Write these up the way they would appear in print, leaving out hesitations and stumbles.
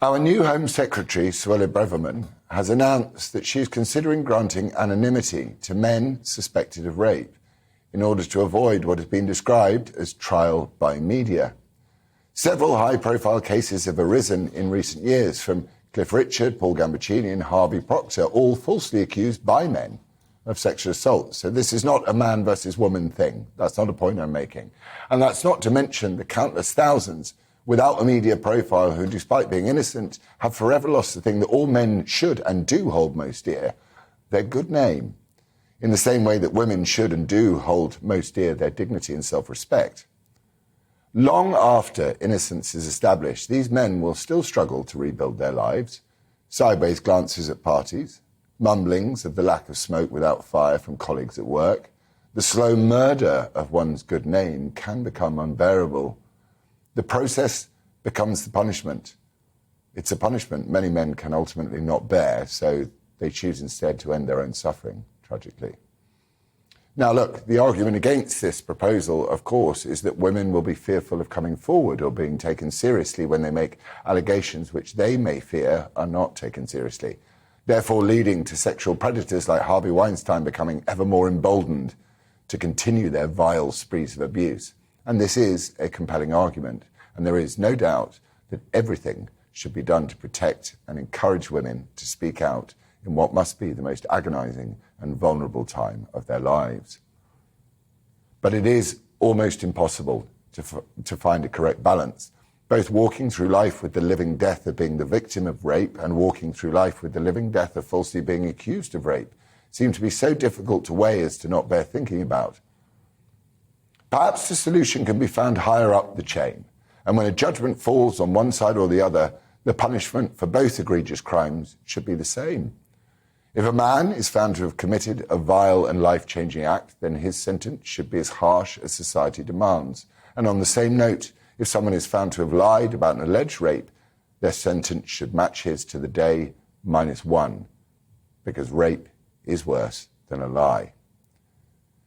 Our new Home Secretary, Suella Braverman, has announced that she is considering granting anonymity to men suspected of rape in order to avoid what has been described as trial by media. Several high-profile cases have arisen in recent years, from Cliff Richard, Paul Gambaccini and Harvey Proctor, all falsely accused by men of sexual assault. So this is not a man versus woman thing. That's not a point I'm making. And that's not to mention the countless thousands without a media profile who, despite being innocent, have forever lost the thing that all men should and do hold most dear, their good name, in the same way that women should and do hold most dear their dignity and self-respect. Long after innocence is established, these men will still struggle to rebuild their lives. Sideways glances at parties, mumblings of the lack of smoke without fire from colleagues at work, the slow murder of one's good name can become unbearable. The process becomes the punishment. It's a punishment many men can ultimately not bear, so they choose instead to end their own suffering, tragically. Now look, the argument against this proposal, of course, is that women will be fearful of coming forward or being taken seriously when they make allegations which they may fear are not taken seriously, therefore leading to sexual predators like Harvey Weinstein becoming ever more emboldened to continue their vile sprees of abuse. And this is a compelling argument, and there is no doubt that everything should be done to protect and encourage women to speak out in what must be the most agonizing and vulnerable time of their lives. But it is almost impossible to find a correct balance. Both walking through life with the living death of being the victim of rape and walking through life with the living death of falsely being accused of rape seem to be so difficult to weigh as to not bear thinking about. Perhaps the solution can be found higher up the chain, and when a judgment falls on one side or the other, the punishment for both egregious crimes should be the same. If a man is found to have committed a vile and life-changing act, then his sentence should be as harsh as society demands. And on the same note, if someone is found to have lied about an alleged rape, their sentence should match his to the day -1, because rape is worse than a lie.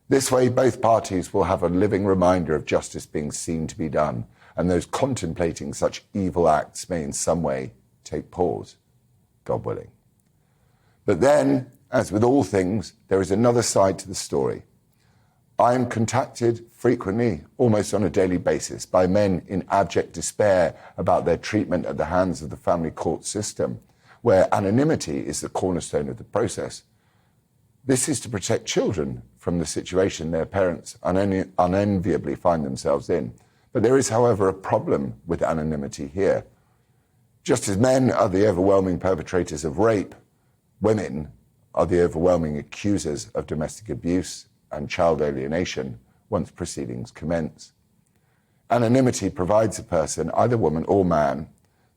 This way, both parties will have a living reminder of justice being seen to be done, and those contemplating such evil acts may in some way take pause, God willing. But then, as with all things, there is another side to the story. I am contacted frequently, almost on a daily basis, by men in abject despair about their treatment at the hands of the family court system, where anonymity is the cornerstone of the process. This is to protect children from the situation their parents unenviably find themselves in. But there is, however, a problem with anonymity here. Just as men are the overwhelming perpetrators of rape, women are the overwhelming accusers of domestic abuse and child alienation once proceedings commence. Anonymity provides a person, either woman or man,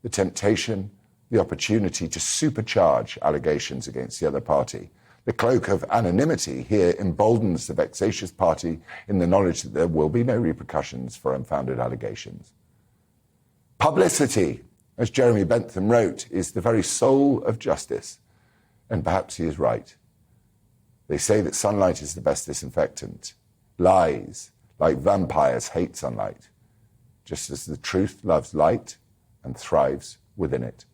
the temptation, the opportunity to supercharge allegations against the other party. The cloak of anonymity here emboldens the vexatious party in the knowledge that there will be no repercussions for unfounded allegations. Publicity, as Jeremy Bentham wrote, is the very soul of justice, and perhaps he is right. They say that sunlight is the best disinfectant. Lies, like vampires, hate sunlight, just as the truth loves light and thrives within it.